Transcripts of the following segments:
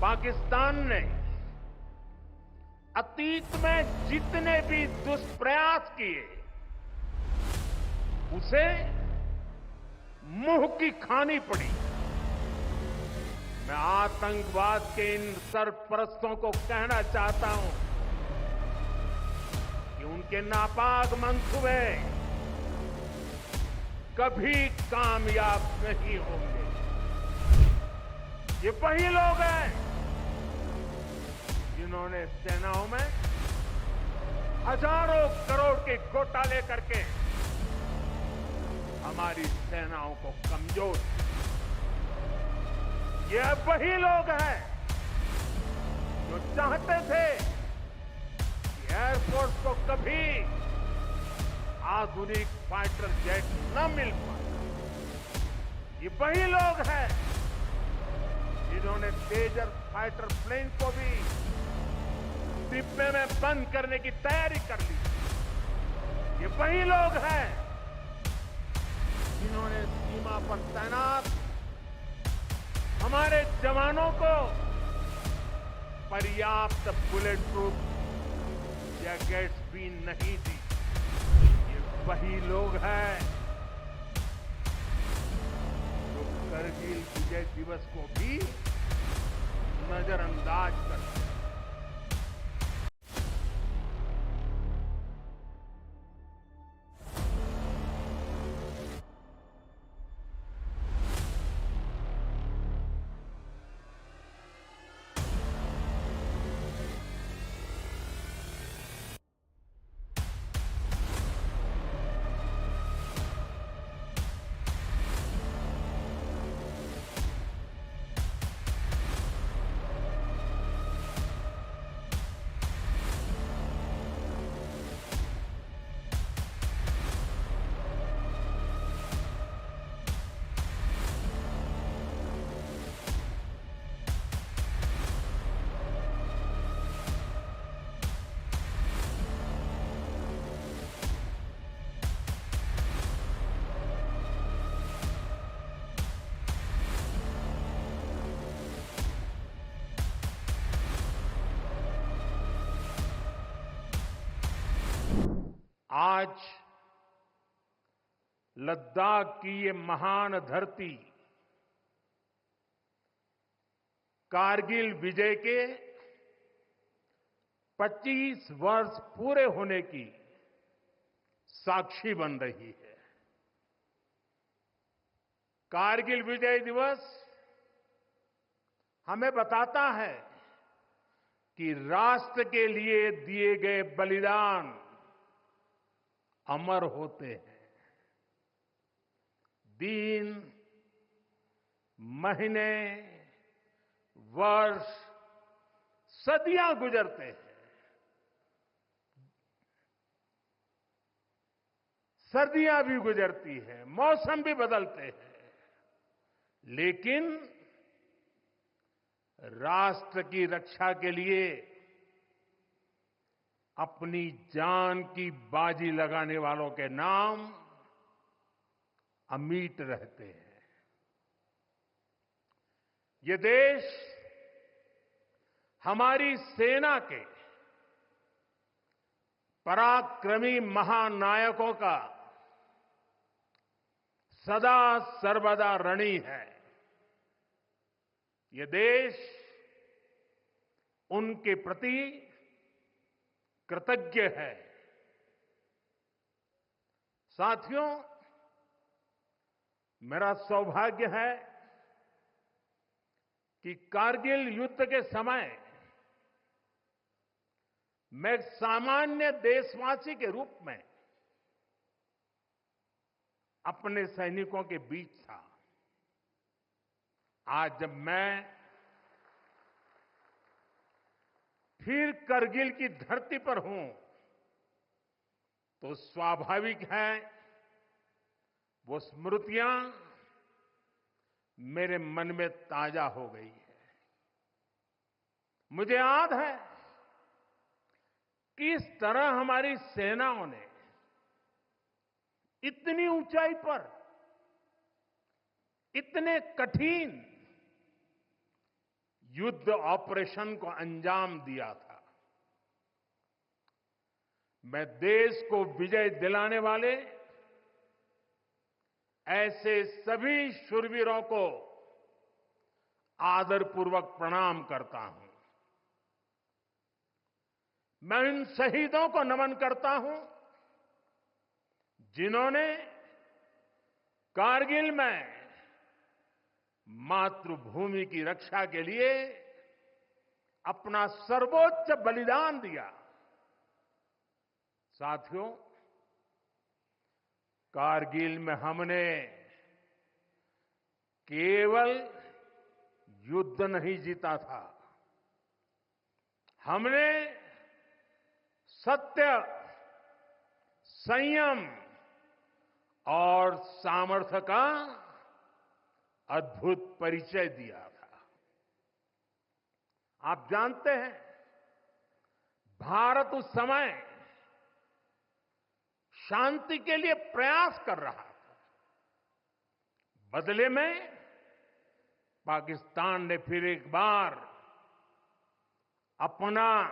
पाकिस्तान ने अतीत में जितने भी दुष्प्रयास किए उसे मुंह की खानी पड़ी। मैं आतंकवाद के इन सरपरस्तों को कहना चाहता हूं कि उनके नापाक मंसूबे कभी कामयाब नहीं होंगे। ये वही लोग हैं जिन्होंने सेनाओं में हजारों करोड़ के घोटाले करके हमारी सेनाओं को कमजोर किया। ये वही लोग हैं जो चाहते थे कि एयरफोर्स को कभी आधुनिक फाइटर जेट न मिल पाए। ये वही लोग हैं जिन्होंने तेजस फाइटर प्लेन को भी डिब्बे में बंद करने की तैयारी कर ली। ये वही लोग हैं जिन्होंने सीमा पर तैनात हमारे जवानों को पर्याप्त बुलेट प्रूफ जैकेट्स भी नहीं दी। ये वही लोग हैं जो करगिल विजय दिवस को भी नजरअंदाज करते हैं। आज लद्दाख की ये महान धरती कारगिल विजय के 25 वर्ष पूरे होने की साक्षी बन रही है। कारगिल विजय दिवस हमें बताता है कि राष्ट्र के लिए दिए गए बलिदान अमर होते हैं। दिन, महीने, वर्ष, सदियां गुजरते हैं। सर्दियां भी गुजरती हैं, मौसम भी बदलते हैं, लेकिन राष्ट्र की रक्षा के लिए अपनी जान की बाजी लगाने वालों के नाम अमिट रहते हैं। ये देश हमारी सेना के पराक्रमी महानायकों का सदा सर्वदा ऋणी है। ये देश उनके प्रति कृतज्ञ है। साथियों, मेरा सौभाग्य है कि कारगिल युद्ध के समय मैं एक सामान्य देशवासी के रूप में अपने सैनिकों के बीच था। आज जब मैं फिर करगिल की धरती पर हूं तो स्वाभाविक है वो स्मृतियां मेरे मन में ताजा हो गई है। मुझे याद है किस तरह हमारी सेनाओं ने इतनी ऊंचाई पर इतने कठिन युद्ध ऑपरेशन को अंजाम दिया था। मैं देश को विजय दिलाने वाले ऐसे सभी शूरवीरों को आदरपूर्वक प्रणाम करता हूं। मैं उन शहीदों को नमन करता हूं जिन्होंने कारगिल में मातृभूमि की रक्षा के लिए अपना सर्वोच्च बलिदान दिया। साथियों, कारगिल में हमने केवल युद्ध नहीं जीता था, हमने सत्य, संयम और सामर्थ्य का अद्भुत परिचय दिया था। आप जानते हैं, भारत उस समय शांति के लिए प्रयास कर रहा था। बदले में पाकिस्तान ने फिर एक बार अपना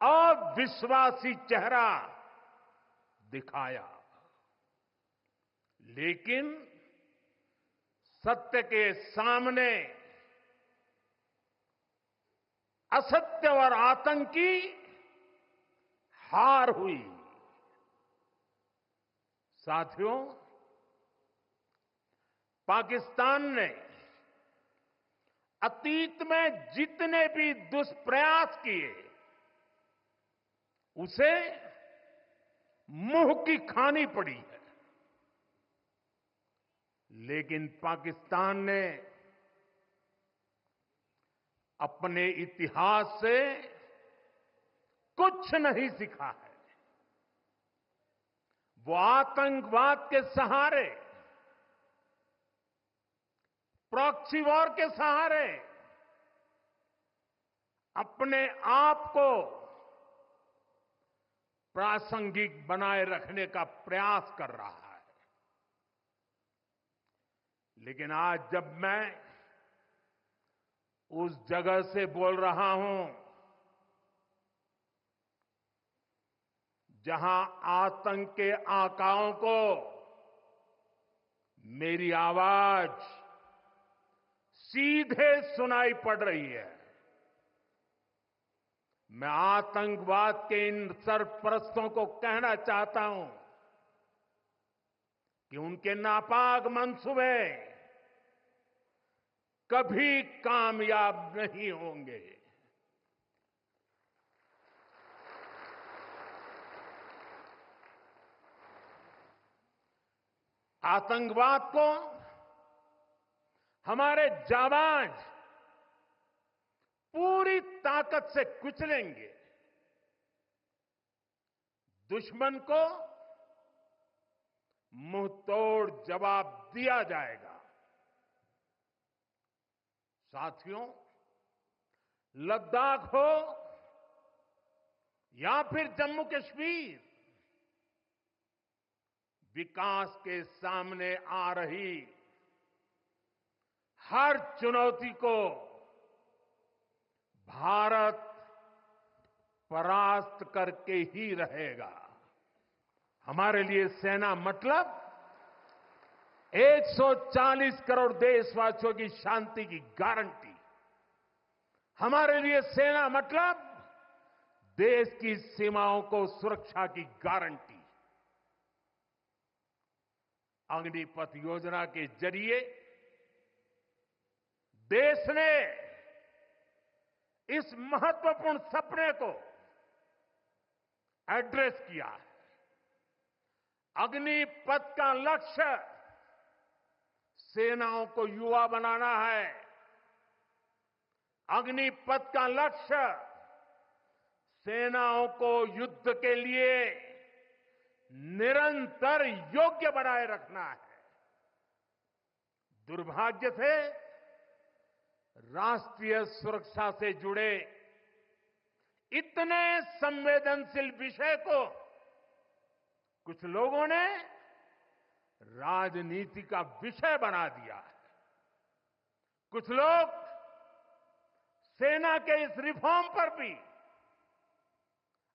अविश्वासी चेहरा दिखाया। लेकिन सत्य के सामने असत्य और आतंक की हार हुई। साथियों, पाकिस्तान ने अतीत में जितने भी दुष्प्रयास किए, उसे मुंह की खानी पड़ी है। लेकिन पाकिस्तान ने अपने इतिहास से कुछ नहीं सीखा है। वो आतंकवाद के सहारे, प्रॉक्सी वॉर के सहारे अपने आप को प्रासंगिक बनाए रखने का प्रयास कर रहा है। लेकिन आज जब मैं उस जगह से बोल रहा हूं जहां आतंक के आकाओं को मेरी आवाज सीधे सुनाई पड़ रही है, मैं आतंकवाद के इन सरपरस्तों को कहना चाहता हूं कि उनके नापाक मंसूबे कभी कामयाब नहीं होंगे। आतंकवाद को हमारे जाबाज पूरी ताकत से कुचलेंगे। दुश्मन को मुंह तोड़ जवाब दिया जाएगा। साथियों, लद्दाख हो या फिर जम्मू कश्मीर, विकास के सामने आ रही हर चुनौती को भारत परास्त करके ही रहेगा। हमारे लिए सेना मतलब 140 करोड़ देशवासियों की शांति की गारंटी। हमारे लिए सेना मतलब देश की सीमाओं को सुरक्षा की गारंटी। अग्निपथ योजना के जरिए देश ने इस महत्वपूर्ण सपने को एड्रेस किया है। अग्निपथ का लक्ष्य सेनाओं को युवा बनाना है। अग्निपथ का लक्ष्य सेनाओं को युद्ध के लिए निरंतर योग्य बनाए रखना है। दुर्भाग्य से राष्ट्रीय सुरक्षा से जुड़े इतने संवेदनशील विषय को कुछ लोगों ने राजनीति का विषय बना दिया है। कुछ लोग सेना के इस रिफॉर्म पर भी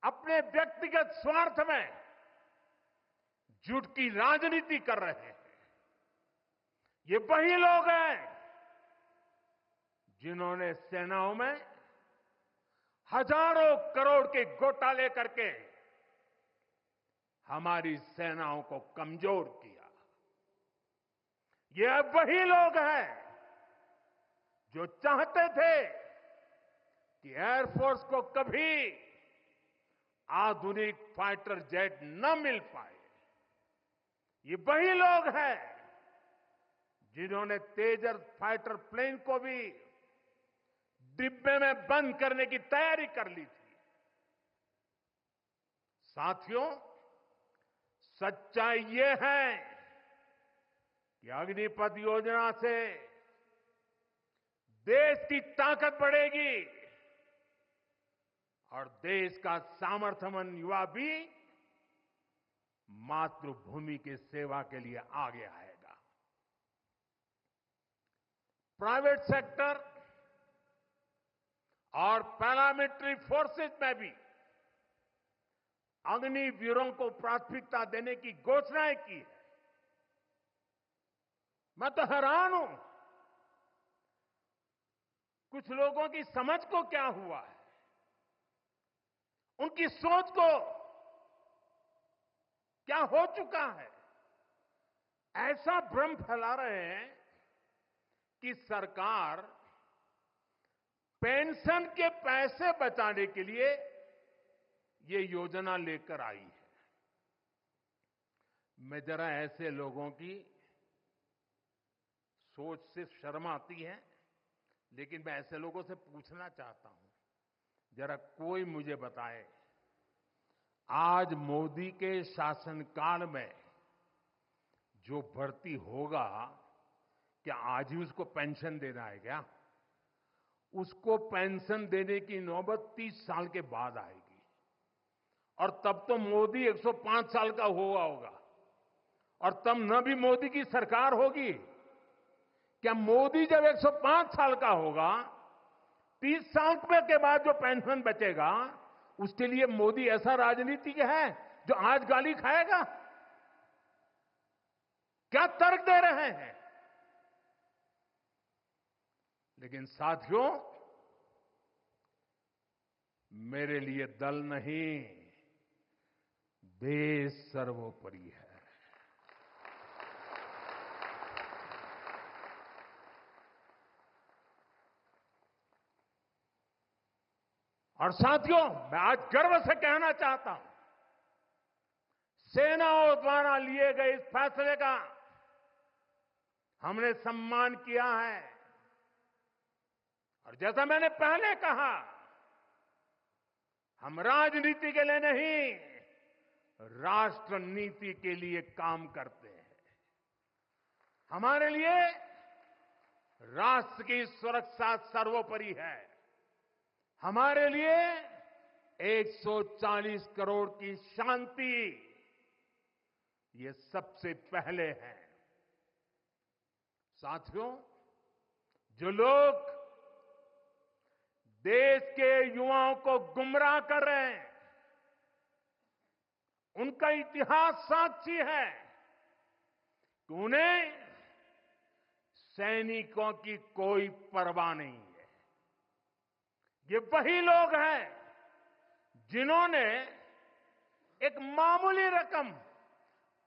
अपने व्यक्तिगत स्वार्थ में झूठ की राजनीति कर रहे हैं। ये वही लोग हैं जिन्होंने सेनाओं में हजारों करोड़ के घोटाले करके हमारी सेनाओं को कमजोर किया। ये वही लोग हैं जो चाहते थे कि एयरफोर्स को कभी आधुनिक फाइटर जेट न मिल पाए। ये वही लोग हैं जिन्होंने तेजस फाइटर प्लेन को भी डिब्बे में बंद करने की तैयारी कर ली थी। साथियों, सच्चाई ये है कि अग्निपथ योजना से देश की ताकत बढ़ेगी और देश का सामर्थ्यवान युवा भी मातृभूमि की सेवा के लिए आगे आएगा। प्राइवेट सेक्टर और पैरामिलिट्री फोर्सेस में भी अग्निवीरों को प्राथमिकता देने की घोषणाएं की है। मैं तो हैरान हूं, कुछ लोगों की समझ को क्या हुआ है, उनकी सोच को क्या हो चुका है। ऐसा भ्रम फैला रहे हैं कि सरकार पेंशन के पैसे बचाने के लिए ये योजना लेकर आई है। मैं जरा ऐसे लोगों की सोच से शर्म आती है, लेकिन मैं ऐसे लोगों से पूछना चाहता हूं, जरा कोई मुझे बताए, आज मोदी के शासनकाल में जो भर्ती होगा, क्या आज ही उसको पेंशन देना है क्या? उसको पेंशन देने की नौबत 30 साल के बाद आएगी और तब तो मोदी 105 साल का हुआ होगा और तब न भी मोदी की सरकार होगी। क्या मोदी जब 105 साल का होगा, 30 साल के बाद जो पेंशन बचेगा उसके लिए मोदी ऐसा राजनीतिक है जो आज गाली खाएगा? क्या तर्क दे रहे हैं? लेकिन साथियों, मेरे लिए दल नहीं, देश सर्वोपरि है। और साथियों, मैं आज गर्व से कहना चाहता हूं, सेनाओं द्वारा लिए गए इस फैसले का हमने सम्मान किया है। और जैसा मैंने पहले कहा, हम राजनीति के लिए नहीं, राष्ट्र नीति के लिए काम करते हैं। हमारे लिए राष्ट्र की सुरक्षा सर्वोपरि है। हमारे लिए 140 करोड़ की शांति ये सबसे पहले है। साथियों, जो लोग देश के युवाओं को गुमराह कर रहे हैं, उनका इतिहास साक्षी है कि उन्हें सैनिकों की कोई परवाह नहीं है। ये वही लोग हैं जिन्होंने एक मामूली रकम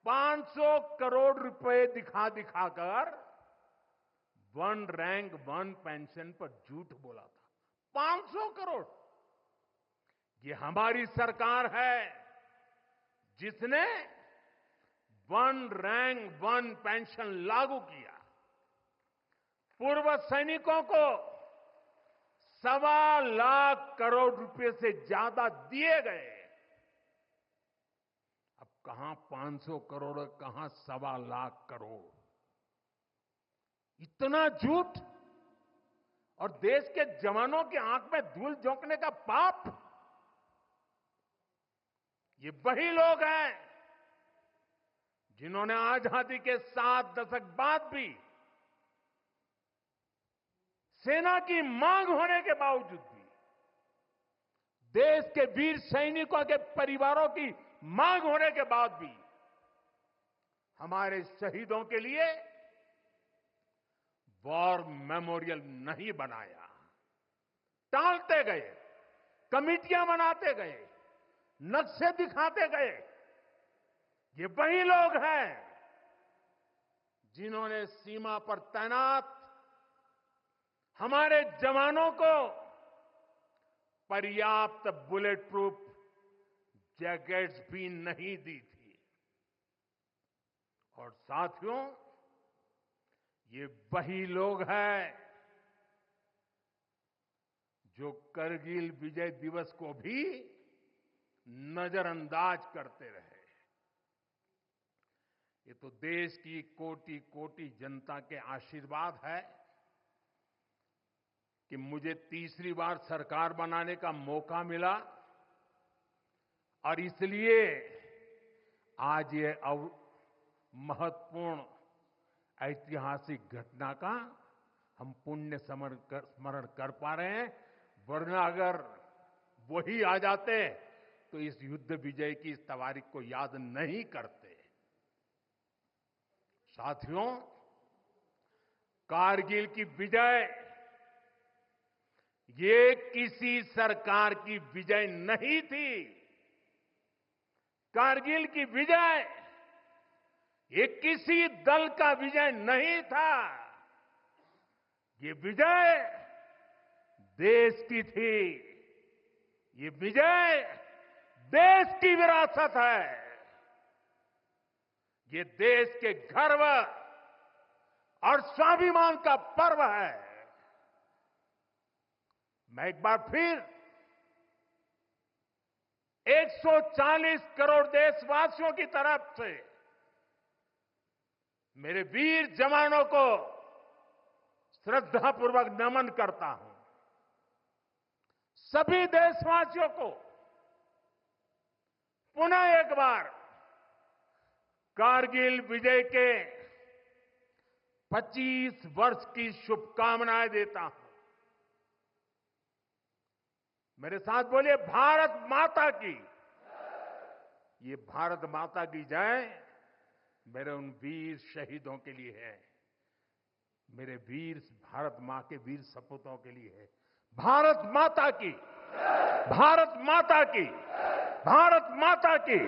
500 करोड़ रुपए दिखाकर वन रैंक वन पेंशन पर झूठ बोला था। 500 करोड़। ये हमारी सरकार है जिसने वन रैंक वन पेंशन लागू किया। पूर्व सैनिकों को 1.25 लाख करोड़ रुपए से ज्यादा दिए गए। अब कहां 500 करोड़, कहां 1.25 लाख करोड़। इतना झूठ और देश के जवानों की आंख में धूल झोंकने का पाप। ये वही लोग हैं जिन्होंने आजादी के 7 दशक बाद भी सेना की मांग होने के बावजूद भी, देश के वीर सैनिकों के परिवारों की मांग होने के बाद भी हमारे शहीदों के लिए वॉर मेमोरियल नहीं बनाया। टालते गए, कमिटियां बनाते गए, नक्शे दिखाते गए। ये वही लोग हैं जिन्होंने सीमा पर तैनात हमारे जवानों को पर्याप्त बुलेट प्रूफ जैकेट्स भी नहीं दी थी। और साथियों, ये वही लोग हैं जो करगिल विजय दिवस को भी नजरअंदाज करते रहे। ये तो देश की कोटि कोटि जनता के आशीर्वाद है कि मुझे तीसरी बार सरकार बनाने का मौका मिला और इसलिए आज ये महत्वपूर्ण ऐतिहासिक घटना का हम पुण्य स्मरण कर पा रहे हैं। वरना अगर वही आ जाते तो इस युद्ध विजय की इस तारीख को याद नहीं करते। साथियों, कारगिल की विजय ये किसी सरकार की विजय नहीं थी। कारगिल की विजय ये किसी दल का विजय नहीं था। ये विजय देश की थी। ये विजय देश की विरासत है। ये देश के गर्व और स्वाभिमान का पर्व है। मैं एक बार फिर 140 करोड़ देशवासियों की तरफ से मेरे वीर जवानों को श्रद्धापूर्वक नमन करता हूं। सभी देशवासियों को पुनः एक बार कारगिल विजय के 25 वर्ष की शुभकामनाएं देता हूं। मेरे साथ बोलिए, भारत माता की। ये भारत माता की जय मेरे उन वीर शहीदों के लिए है, मेरे वीर भारत मां के वीर सपूतों के लिए है। भारत माता की, भारत माता की, भारत माता की।